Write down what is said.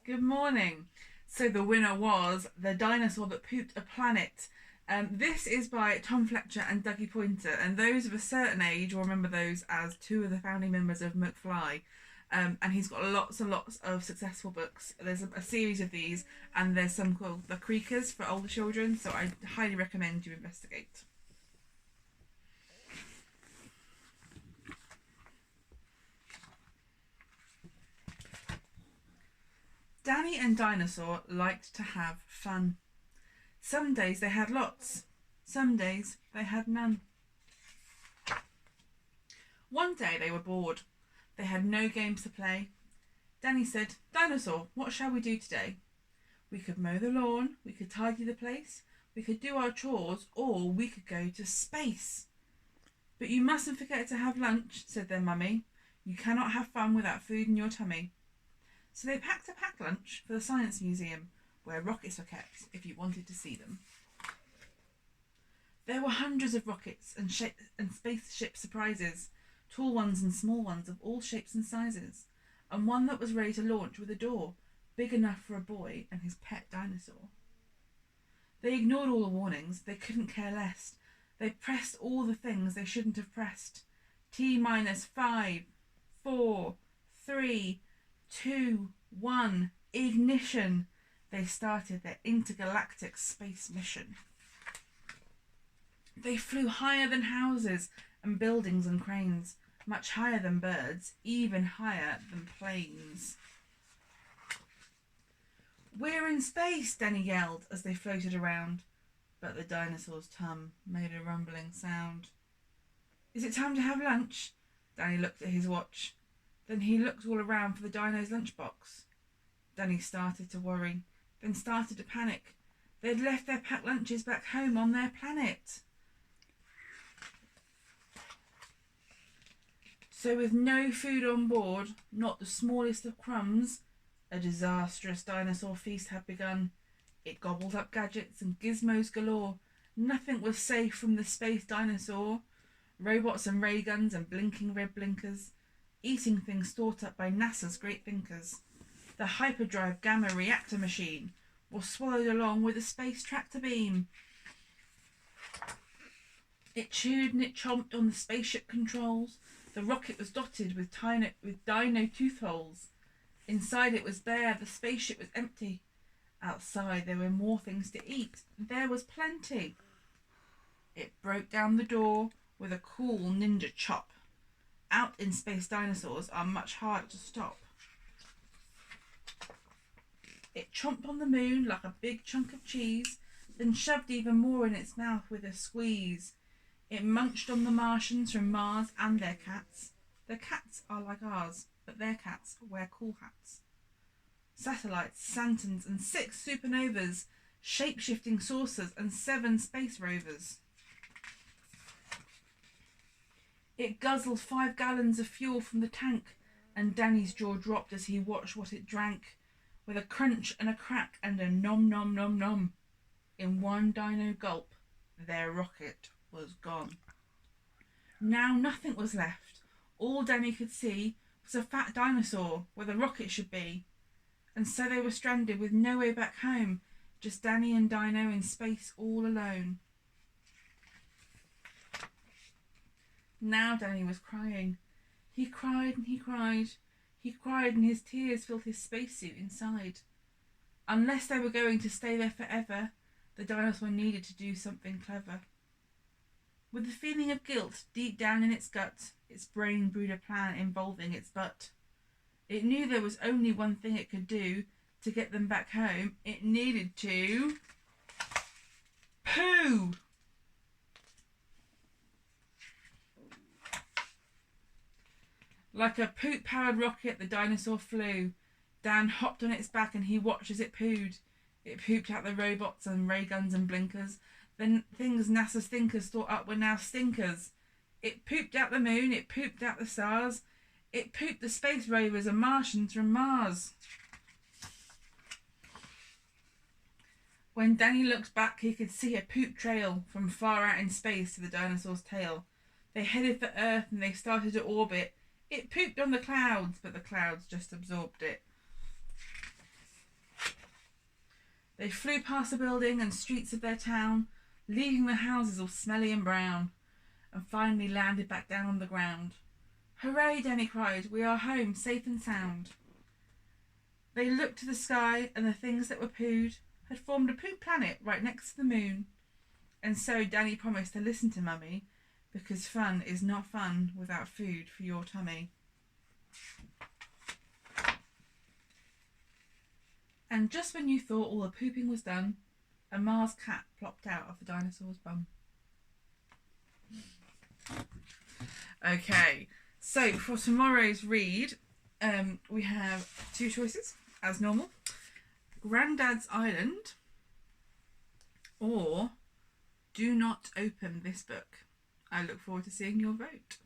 Good morning. So the winner was The Dinosaur That Pooped a Planet. This is by Tom Fletcher and Dougie Poynter, and those of a certain age will remember those as two of the founding members of McFly. And he's got lots and lots of successful books. There's a series of these, and there's some called The Creakers for older children, so I highly recommend you investigate. Danny and Dinosaur liked to have fun. Some days they had lots, some days they had none. One day they were bored. They had no games to play. Danny said, "Dinosaur, what shall we do today? We could mow the lawn, we could tidy the place, we could do our chores, or we could go to space." "But you mustn't forget to have lunch," said their mummy. "You cannot have fun without food in your tummy." So they packed a packed lunch for the Science Museum, where rockets were kept if you wanted to see them. There were hundreds of rockets and spaceship surprises, tall ones and small ones of all shapes and sizes, and one that was ready to launch with a door big enough for a boy and his pet dinosaur. They ignored all the warnings. They couldn't care less. They pressed all the things they shouldn't have pressed. T minus 5, 4, 3, 2, 1, ignition. They started their intergalactic space mission. They flew higher than houses and buildings and cranes, much higher than birds, even higher than planes. "We're in space," Danny yelled as they floated around, but the dinosaur's tum made a rumbling sound. "Is it time to have lunch?" Danny looked at his watch. Then he looked all around for the dino's lunchbox. Danny started to worry, then started to panic. They'd left their packed lunches back home on their planet. So with no food on board, not the smallest of crumbs, a disastrous dinosaur feast had begun. It gobbled up gadgets and gizmos galore. Nothing was safe from the space dinosaur. Robots and ray guns and blinking red blinkers. Eating things thought up by NASA's great thinkers. The hyperdrive gamma reactor machine was swallowed along with a space tractor beam. It chewed and it chomped on the spaceship controls. The rocket was dotted with dino tooth holes. Inside it was bare, the spaceship was empty. Outside there were more things to eat. There was plenty. It broke down the door with a cool ninja chop. Out in space, dinosaurs are much harder to stop. It chomped on the moon like a big chunk of cheese, then shoved even more in its mouth with a squeeze. It munched on the Martians from Mars and their cats. Their cats are like ours, but their cats wear cool hats. Satellites, Saturns, and 6 supernovas, shape-shifting saucers, and 7 space rovers. It guzzled 5 gallons of fuel from the tank, and Danny's jaw dropped as he watched what it drank, with a crunch and a crack and a nom nom nom nom. In one dino gulp, their rocket was gone. Now nothing was left. All Danny could see was a fat dinosaur where the rocket should be. And so they were stranded with no way back home, just Danny and Dino in space all alone. Now Danny was crying. He cried and he cried. He cried and his tears filled his spacesuit inside. Unless they were going to stay there forever, the dinosaur needed to do something clever. With a feeling of guilt deep down in its gut, its brain brewed a plan involving its butt. It knew there was only one thing it could do to get them back home. It needed to poo! Like a poop-powered rocket, the dinosaur flew. Dan hopped on its back and he watched as it pooed. It pooped out the robots and ray guns and blinkers. The things NASA's thinkers thought up were now stinkers. It pooped out the moon, it pooped out the stars. It pooped the space rovers and Martians from Mars. When Danny looked back, he could see a poop trail from far out in space to the dinosaur's tail. They headed for Earth and they started to orbit. It pooped on the clouds, but the clouds just absorbed it. They flew past the building and streets of their town, leaving the houses all smelly and brown, and finally landed back down on the ground. "Hooray!" Danny cried. "We are home, safe and sound." They looked to the sky, and the things that were pooed had formed a poop planet right next to the moon. And so Danny promised to listen to Mummy, because fun is not fun without food for your tummy. And just when you thought all the pooping was done, a Mars cat plopped out of the dinosaur's bum. Okay, so for tomorrow's read, we have 2 choices, as normal. Grandad's Island or Do Not Open This Book. I look forward to seeing your vote.